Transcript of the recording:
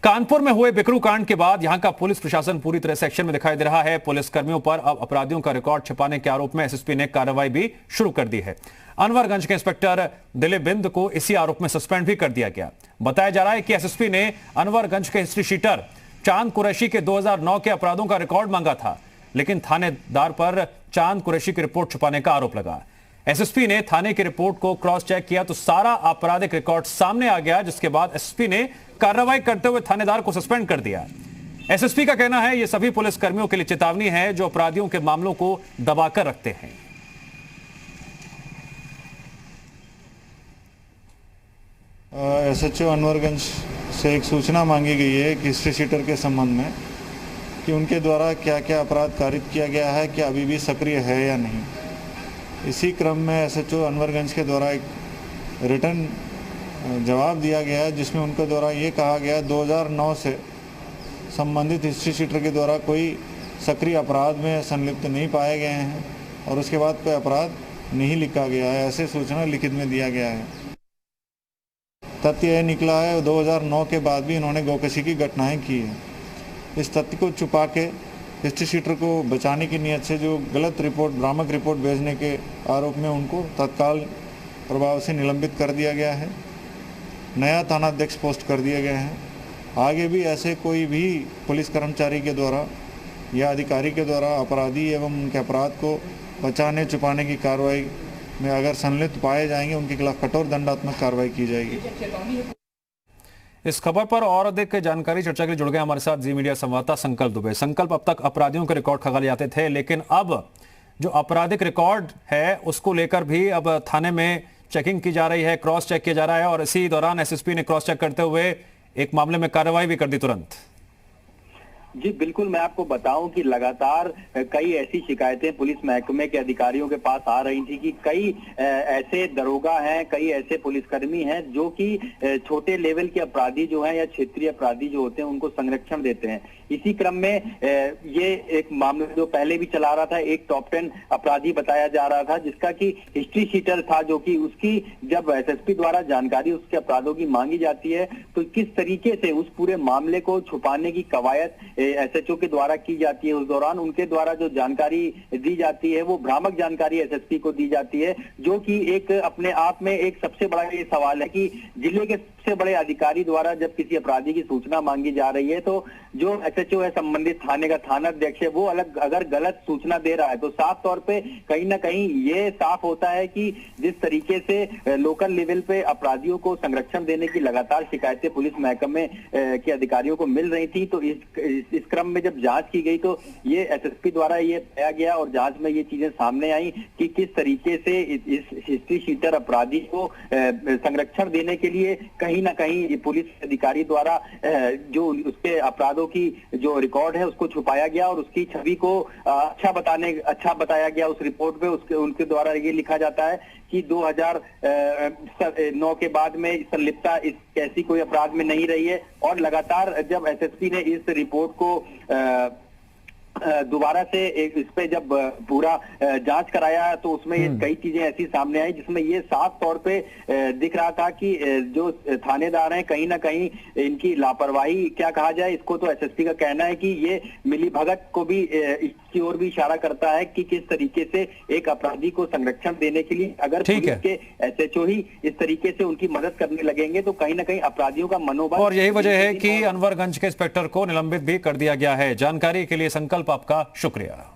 कानपुर में हुए बिकरू कांड के बाद यहां का पुलिस प्रशासन पूरी तरह से एक्शन में दिखाई दे रहा है। पुलिस कर्मियों पर अब अपराधियों का रिकॉर्ड छिपाने के आरोप में एसएसपी ने कार्रवाई भी शुरू कर दी है। अनवरगंज के इंस्पेक्टर दिलीप बिंद को इसी आरोप में सस्पेंड भी कर दिया गया। बताया जा रहा है कि एसएसपी ने अनवरगंज के हिस्ट्री शीटर चांद कुरैशी के 2009 के अपराधों का रिकॉर्ड मांगा था, लेकिन थानेदार पर चांद कुरैशी की रिपोर्ट छुपाने का आरोप लगा। एसएसपी ने थाने की रिपोर्ट को क्रॉस चेक किया तो सारा आपराधिक रिकॉर्ड सामने आ गया, जिसके बाद एसएसपी ने कार्रवाई करते हुए थानेदार को सस्पेंड कर दिया। एसएसपी का कहना है यह सभी पुलिस कर्मियों के लिए चेतावनी है जो अपराधियों के मामलों को दबाकर रखते हैं। एसएचओ अनवरगंज से एक सूचना मांगी गई है कि हिस्ट्री शीटर के संबंध में कि उनके द्वारा क्या क्या अपराध कारित किया गया है, क्या अभी भी सक्रिय है या नहीं। इसी क्रम में एसएचओ अनवरगंज के द्वारा एक रिटर्न जवाब दिया गया जिसमें उनके द्वारा ये कहा गया 2009 से संबंधित हिस्ट्री शीटर के द्वारा कोई सक्रिय अपराध में संलिप्त नहीं पाए गए हैं और उसके बाद कोई अपराध नहीं लिखा गया है, ऐसे सूचना लिखित में दिया गया है। तथ्य यह निकला है 2009 के बाद भी इन्होंने गोकशी की घटनाएं की है। इस तथ्य को छुपा के हिस्ट्री शीटर को बचाने की नीयत से जो गलत रिपोर्ट, भ्रामक रिपोर्ट भेजने के आरोप में उनको तत्काल प्रभाव से निलंबित कर दिया गया है। नया थानाध्यक्ष पोस्ट कर दिए गए हैं। आगे भी ऐसे कोई भी पुलिस कर्मचारी के द्वारा या अधिकारी के द्वारा अपराधी एवं उनके अपराध को बचाने छुपाने की कार्रवाई में अगर संलिप्त पाए जाएंगे, उनके खिलाफ कठोर दंडात्मक कार्रवाई की जाएगी। इस खबर पर और अधिक जानकारी चर्चा के लिए जुड़ गए हमारे साथ जी मीडिया संवाददाता संकल्प दुबे। संकल्प, अब तक अपराधियों के रिकॉर्ड खंगाले जाते थे, लेकिन अब जो आपराधिक रिकॉर्ड है उसको लेकर भी अब थाने में चेकिंग की जा रही है, क्रॉस चेक किया जा रहा है और इसी दौरान एसएसपी ने क्रॉस चेक करते हुए एक मामले में कार्रवाई भी कर दी तुरंत। जी बिल्कुल, मैं आपको बताऊं कि लगातार कई ऐसी शिकायतें पुलिस महकमे के अधिकारियों के पास आ रही थी कि कई ऐसे दरोगा हैं, कई ऐसे पुलिसकर्मी हैं जो कि छोटे लेवल के अपराधी जो हैं या क्षेत्रीय अपराधी जो होते हैं उनको संरक्षण देते हैं। इसी क्रम में ये एक मामला जो पहले भी चला रहा था, एक टॉप 10 अपराधी बताया जा रहा था जिसका कि हिस्ट्री शीटर था, जो कि उसकी जब एसएसपी द्वारा जानकारी उसके अपराधों की मांगी जाती है तो किस तरीके से उस पूरे मामले को छुपाने की कवायद एसएचओ के द्वारा की जाती है। उस दौरान उनके द्वारा जो जानकारी दी जाती है वो भ्रामक जानकारी एसएसपी को दी जाती है, जो कि एक अपने आप में एक सबसे बड़ा ये सवाल है कि जिले के सबसे बड़े अधिकारी द्वारा जब किसी अपराधी की सूचना मांगी जा रही है तो जो एसएचओ है, संबंधित थाने का थानाध्यक्ष है, वो अलग अगर गलत सूचना दे रहा है तो साफ तौर पे कहीं ना कहीं ये साफ होता है कि जिस तरीके से लोकल लेवल पे अपराधियों को संरक्षण देने की लगातार शिकायतें पुलिस महकमे के अधिकारियों को मिल रही थी, तो इस क्रम में जब जांच की गई तो ये एसएसपी द्वारा ये पाया गया और जांच में ये चीजें सामने आई कि किस तरीके से इस हिस्ट्री शीटर अपराधी को संरक्षण देने के लिए कहीं ना कहीं पुलिस अधिकारी द्वारा जो उसके अपराधों की जो रिकॉर्ड है उसको छुपाया गया और उसकी छवि को अच्छा बताया गया उस रिपोर्ट पे। उसके उनके द्वारा ये लिखा जाता है कि 2009 के बाद में संलिप्तता ऐसी कोई अपराध में नहीं रही है। और लगातार जब एसएसपी ने इस रिपोर्ट को दोबारा से इस पे जब पूरा जांच कराया तो उसमें ये कई चीजें ऐसी सामने आई जिसमें ये साफ तौर पे दिख रहा था कि जो थानेदार हैं कहीं ना कहीं इनकी लापरवाही क्या कहा जाए, इसको तो एसएसपी का कहना है कि ये मिलीभगत को भी इसकी ओर भी इशारा करता है कि किस तरीके से एक अपराधी को संरक्षण देने के लिए अगर पुलिस के एसएचओ ही इस तरीके से उनकी मदद करने लगेंगे तो कहीं ना कहीं अपराधियों का मनोबल, और यही वजह है कि अनवरगंज के इंस्पेक्टर को निलंबित भी कर दिया गया है। जानकारी के लिए संकल्प आपका शुक्रिया।